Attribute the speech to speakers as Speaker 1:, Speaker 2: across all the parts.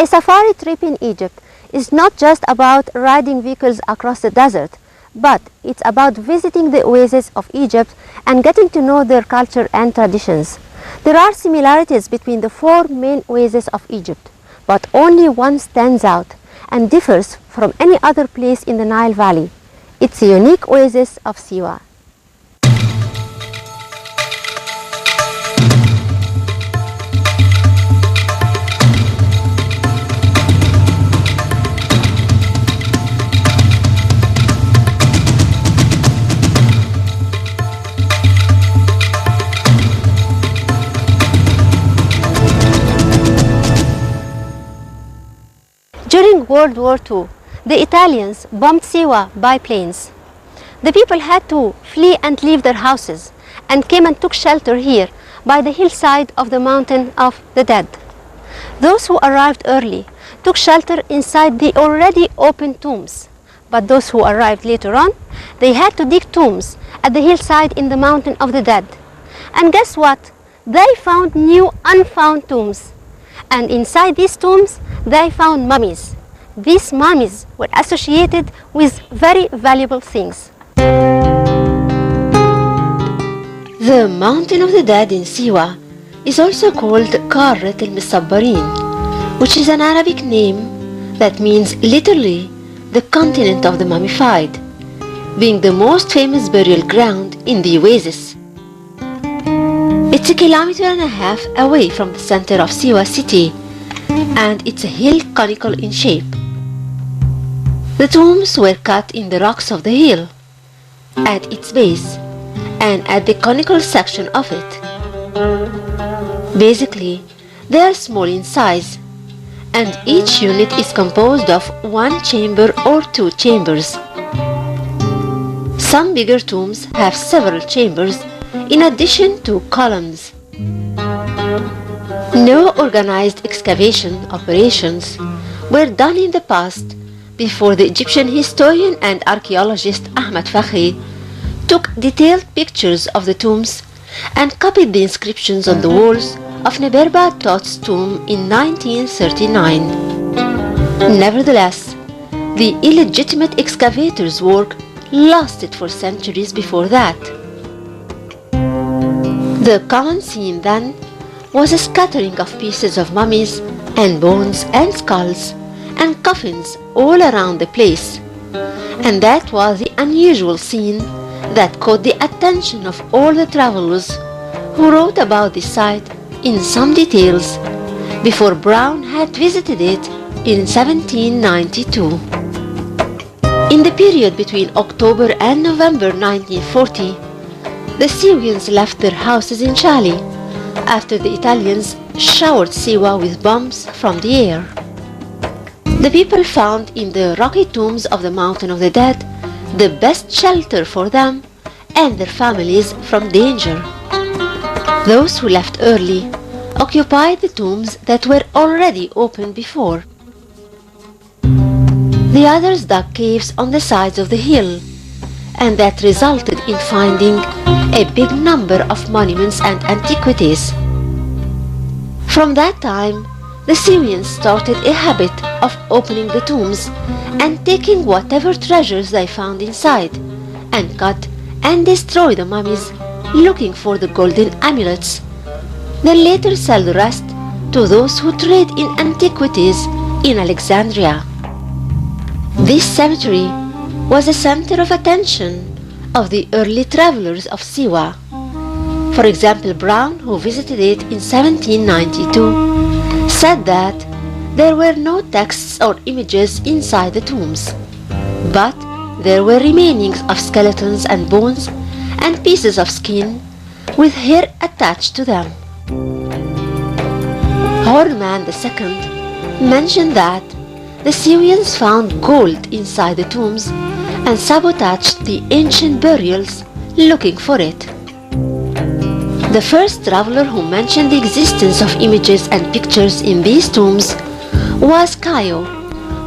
Speaker 1: A safari trip in Egypt is not just about riding vehicles across the desert, but it's about visiting the oases of Egypt and getting to know their culture and traditions. There are similarities between the four main oases of Egypt, but only one stands out and differs from any other place in the Nile Valley. It's a unique oasis of Siwa. During World War II, the Italians bombed Siwa by planes. The people had to flee and leave their houses and came and took shelter here by the hillside of the Mountain of the Dead. Those who arrived early took shelter inside the already open tombs, but those who arrived later on, they had to dig tombs at the hillside in the Mountain of the Dead. And guess what? They found new unfound tombs. And inside these tombs, they found mummies. These mummies were associated with very valuable things. The Mountain of the Dead in Siwa is also called Qarat al-Musabbarin, which is an Arabic name that means literally the continent of the mummified, being the most famous burial ground in the oasis. It's a kilometer and a half away from the center of Siwa city, and it's a hill conical in shape. The tombs were cut in the rocks of the hill, at its base, and at the conical section of it. Basically, they are small in size, and each unit is composed of one chamber or two chambers. Some bigger tombs have several chambers in addition to columns. No organized excavation operations were done in the past before the Egyptian historian and archaeologist Ahmed Fakhri took detailed pictures of the tombs and copied the inscriptions on the walls of Neberba Tut's tomb in 1939. Nevertheless, the illegitimate excavator's work lasted for centuries before that. The common scene then was a scattering of pieces of mummies and bones and skulls and coffins all around the place, and that was the unusual scene that caught the attention of all the travelers who wrote about this site in some details before Brown had visited it in 1792. In the period between October and November 1940, the Syrians left their houses in Chali after the Italians showered Siwa with bombs from the air. The people found in the rocky tombs of the Mountain of the Dead the best shelter for them and their families from danger. Those who left early occupied the tombs that were already open before. The others dug caves on the sides of the hill, and that resulted in finding a big number of monuments and antiquities. From that time, the Syrians started a habit of opening the tombs and taking whatever treasures they found inside, and cut and destroy the mummies looking for the golden amulets, then later sell the rest to those who trade in antiquities in Alexandria. This cemetery was a center of attention of the early travelers of Siwa. For example, Brown, who visited it in 1792, said that there were no texts or images inside the tombs, but there were remainings of skeletons and bones and pieces of skin with hair attached to them. Horman II mentioned that the Syrians found gold inside the tombs and sabotaged the ancient burials looking for it. The first traveler who mentioned the existence of images and pictures in these tombs was Caio,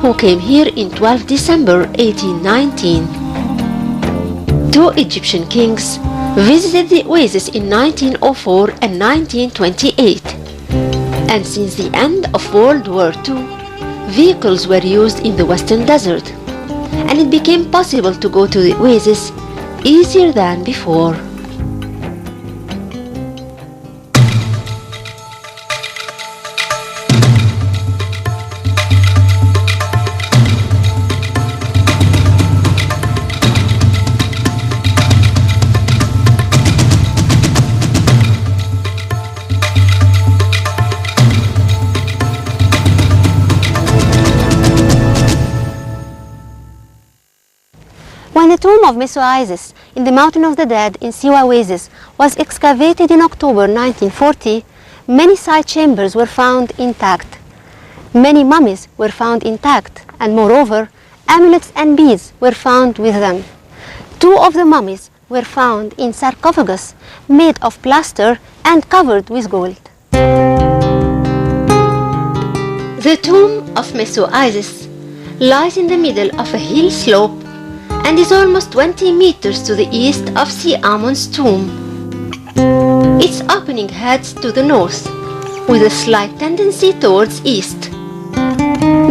Speaker 1: who came here in 12 December 1819. Two Egyptian kings visited the oasis in 1904 and 1928, and since the end of World War II, vehicles were used in the Western Desert, and it became possible to go to the oasis easier than before.
Speaker 2: When the tomb of Meso-Isis in the Mountain of the Dead in Siwa Oasis was excavated in October 1940, many side chambers were found intact. Many mummies were found intact, and moreover, amulets and beads were found with them. 2 of the mummies were found in sarcophagus made of plaster and covered with gold.
Speaker 1: The tomb of Meso-Isis lies in the middle of a hill slope and is almost 20 meters to the east of Si-Amon's tomb. Its opening heads to the north, with a slight tendency towards east.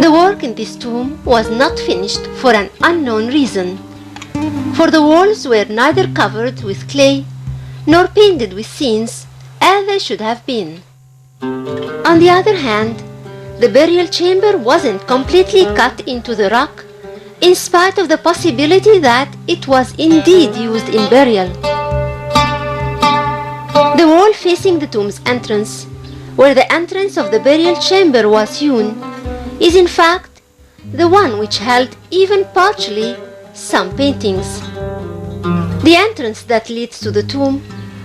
Speaker 1: The work in this tomb was not finished for an unknown reason, for the walls were neither covered with clay nor painted with scenes as they should have been. On the other hand, the burial chamber wasn't completely cut into the rock, in spite of the possibility that it was indeed used in burial. The wall facing the tomb's entrance, where the entrance of the burial chamber was hewn, is in fact the one which held even partially some paintings. The entrance that leads to the tomb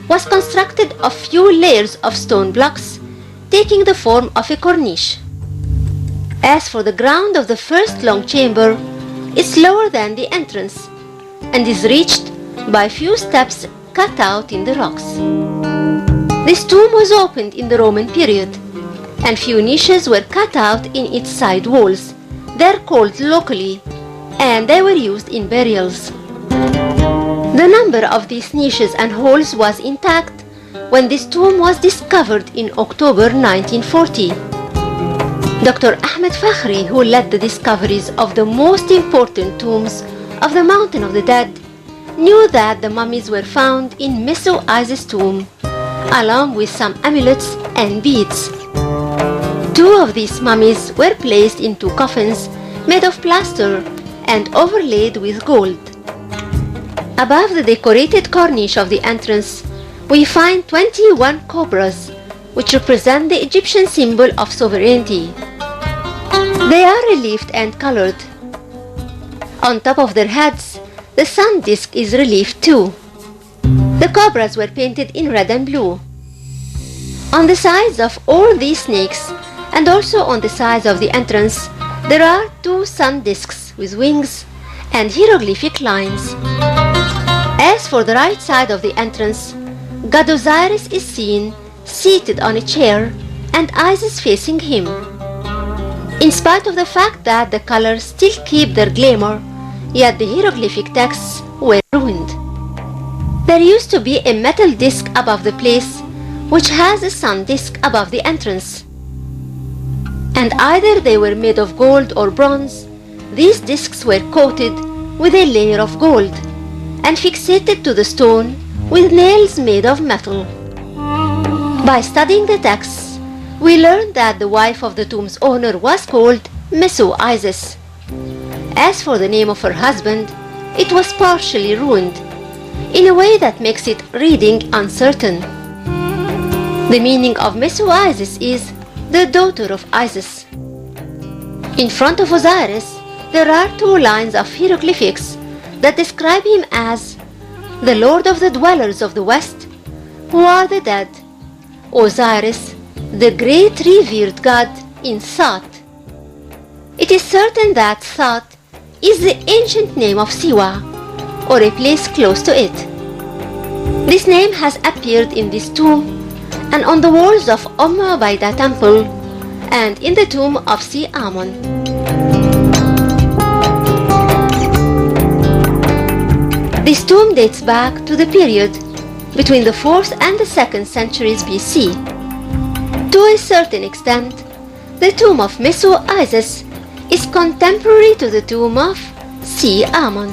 Speaker 1: was constructed of few layers of stone blocks, taking the form of a corniche. As for the ground of the first long chamber, it's lower than the entrance and is reached by few steps cut out in the rocks. This tomb was opened in the Roman period, and few niches were cut out in its side walls. They're called locally, and they were used in burials. The number of these niches and holes was intact when this tomb was discovered in October 1940. Dr. Ahmed Fakhri, who led the discoveries of the most important tombs of the Mountain of the Dead, knew that the mummies were found in Meso-Isis' tomb, along with some amulets and beads. 2 of these mummies were placed in 2 coffins made of plaster and overlaid with gold. Above the decorated corniche of the entrance, we find 21 cobras, which represent the Egyptian symbol of sovereignty. They are relieved and colored. On top of their heads, the sun disk is relieved too. The cobras were painted in red and blue. On the sides of all these snakes, and also on the sides of the entrance, there are 2 sun disks with wings and hieroglyphic lines. As for the right side of the entrance, God Osiris is seen seated on a chair and Isis facing him. In spite of the fact that the colors still keep their glamour, yet the hieroglyphic texts were ruined. There used to be a metal disc above the place, which has a sun disc above the entrance. And either they were made of gold or bronze, these discs were coated with a layer of gold and fixated to the stone with nails made of metal. By studying the texts, we learned that the wife of the tomb's owner was called Meso-Isis. As for the name of her husband, it was partially ruined, in a way that makes it reading uncertain. The meaning of Meso-Isis is the daughter of Isis. In front of Osiris, there are 2 lines of hieroglyphics that describe him as the Lord of the dwellers of the West, who are the dead, Osiris, the great revered god in Thoth. It is certain that Thoth is the ancient name of Siwa, or a place close to it. This name has appeared in this tomb and on the walls of Ubaydah temple and in the tomb of Si-Amon. This tomb dates back to the period between the 4th and the 2nd centuries BC. To a certain extent, the tomb of Meso-Isis is contemporary to the tomb of C. Ammon.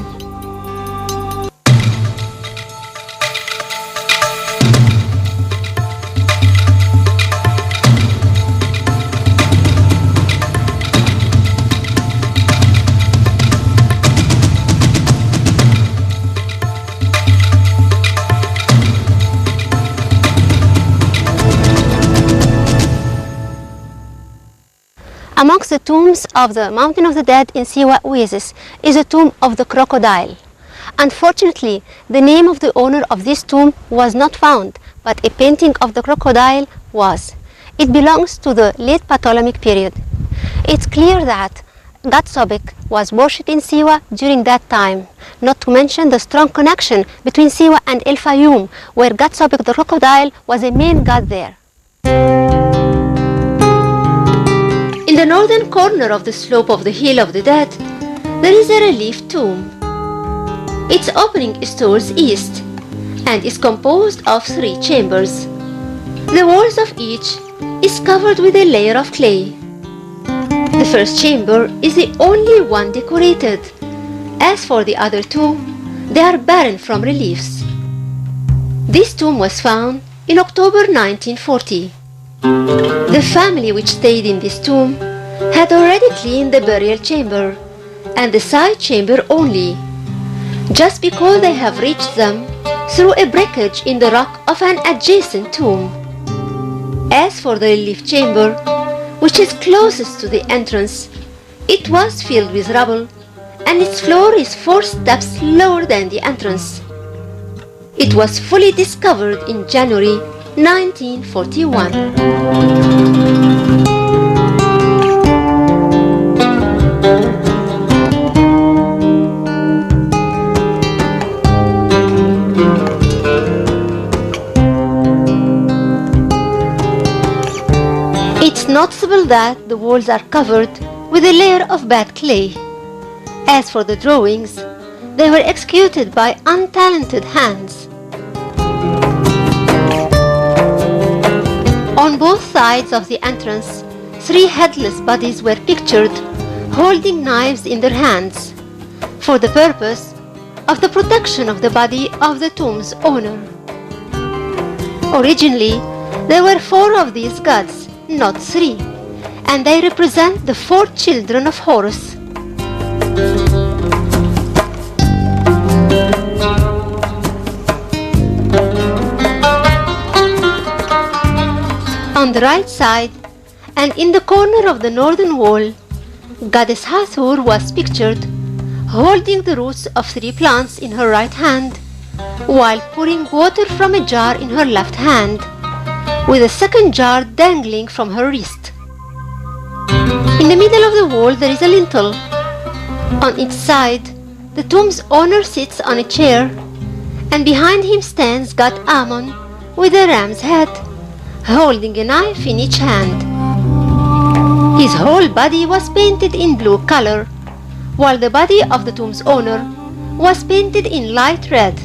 Speaker 2: Amongst the tombs of the Mountain of the Dead in Siwa Oasis is a tomb of the crocodile. Unfortunately, the name of the owner of this tomb was not found, but a painting of the crocodile was. It belongs to the late Ptolemaic period. It's clear that God Sobek was worshipped in Siwa during that time, not to mention the strong connection between Siwa and El Fayoum, where God Sobek the crocodile was a main god there.
Speaker 1: In the northern corner of the slope of the Hill of the Dead, there is a relief tomb. Its opening is towards east and is composed of 3 chambers. The walls of each is covered with a layer of clay. The first chamber is the only one decorated. As for the other 2, they are barren from reliefs. This tomb was found in October 1940. The family which stayed in this tomb had already cleaned the burial chamber and the side chamber only, just because they have reached them through a breakage in the rock of an adjacent tomb. As for the relief chamber, which is closest to the entrance, it was filled with rubble and its floor is 4 steps lower than the entrance. It was fully discovered in January 1941. It's noticeable that the walls are covered with a layer of bad clay. As for the drawings, they were executed by untalented hands. On both sides of the entrance, 3 headless bodies were pictured holding knives in their hands for the purpose of the protection of the body of the tomb's owner. Originally, there were 4 of these gods, not 3, and they represent the 4 children of Horus. On the right side, and in the corner of the northern wall, Goddess Hathor was pictured holding the roots of 3 plants in her right hand, while pouring water from a jar in her left hand, with a second jar dangling from her wrist. In the middle of the wall there is a lintel. On its side, the tomb's owner sits on a chair, and behind him stands God Ammon with a ram's head, holding a knife in each hand. His whole body was painted in blue color, while the body of the tomb's owner was painted in light red.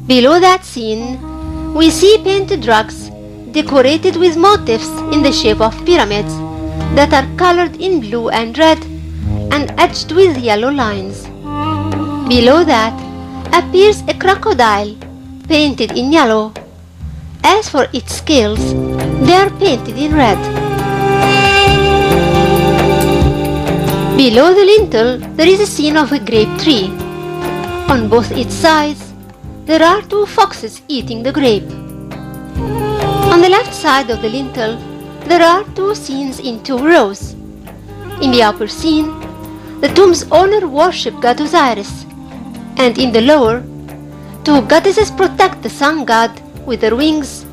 Speaker 1: Below that scene, we see painted rugs decorated with motifs in the shape of pyramids that are colored in blue and red and edged with yellow lines. Below that appears a crocodile painted in yellow. As for its scales, they are painted in red. Below the lintel, there is a scene of a grape tree. On both its sides, there are 2 foxes eating the grape. On the left side of the lintel, there are 2 scenes in 2 rows. In the upper scene, the tomb's owner worships God Osiris, and in the lower, 2 goddesses protect the sun god with their wings,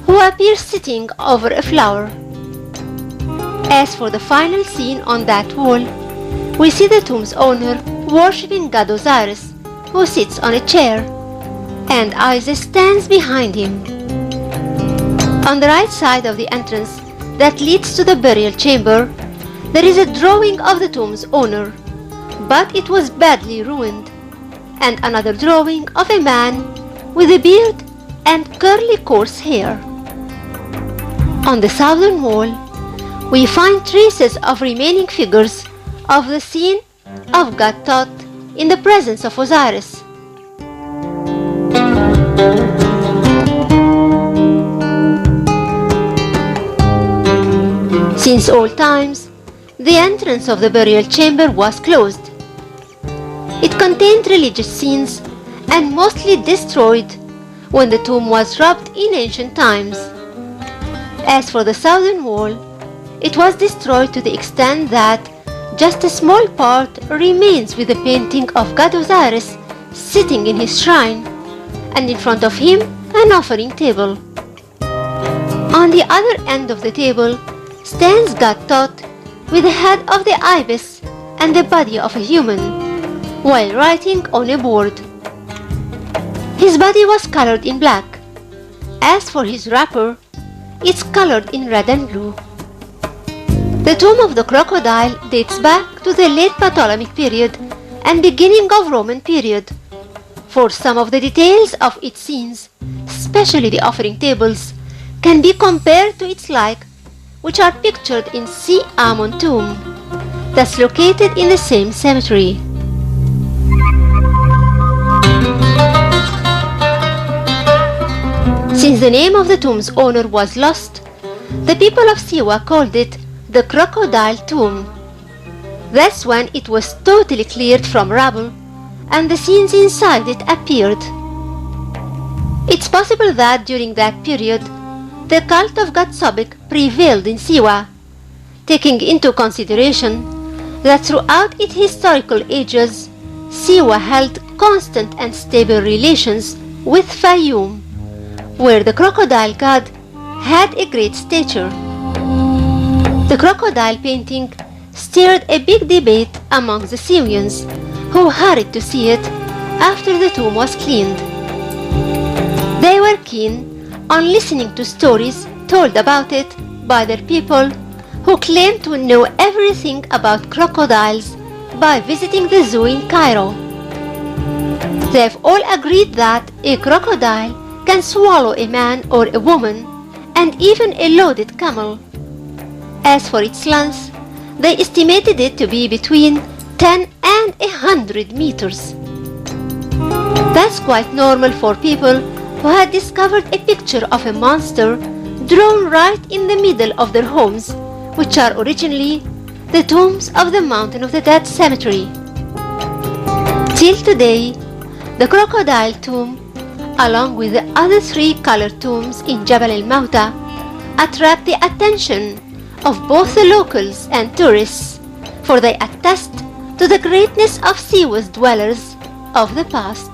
Speaker 1: who appear sitting over a flower. As for the final scene on that wall, we see the tomb's owner worshipping God Osiris, who sits on a chair, and Isis stands behind him. On the right side of the entrance that leads to the burial chamber, there is a drawing of the tomb's owner, but it was badly ruined, and another drawing of a man with a beard and curly coarse hair. On the southern wall, we find traces of remaining figures of the scene of God Thoth in the presence of Osiris. Since old times, the entrance of the burial chamber was closed. It contained religious scenes and mostly destroyed when the tomb was robbed in ancient times. As for the southern wall, it was destroyed to the extent that just a small part remains with the painting of God Osiris sitting in his shrine, and in front of him an offering table. On the other end of the table stands God Thoth with the head of the ibis and the body of a human, while writing on a board. His body was colored in black. As for his wrapper, it's colored in red and blue. The tomb of the crocodile dates back to the late Ptolemaic period and beginning of Roman period. For some of the details of its scenes, especially the offering tables, can be compared to its like, which are pictured in C. Amon tomb, that's located in the same cemetery. Since the name of the tomb's owner was lost, the people of Siwa called it the Crocodile Tomb. That's when it was totally cleared from rubble and the scenes inside it appeared. It's possible that during that period, the cult of God Sobek prevailed in Siwa, taking into consideration that throughout its historical ages, Siwa held constant and stable relations with Fayum, where the crocodile god had a great stature. The crocodile painting stirred a big debate among the Syrians, who hurried to see it after the tomb was cleaned. They were keen on listening to stories told about it by their people who claimed to know everything about crocodiles by visiting the zoo in Cairo. They've all agreed that a crocodile can swallow a man or a woman and even a loaded camel. As for its length, they estimated it to be between 10 and 100 meters. That's quite normal for people who had discovered a picture of a monster drawn right in the middle of their homes, which are originally the tombs of the Mountain of the Dead cemetery. Till today, the crocodile tomb, along with the other 3 colored tombs in Jabal el-Mauta, attract the attention of both the locals and tourists, for they attest to the greatness of Siwa's dwellers of the past.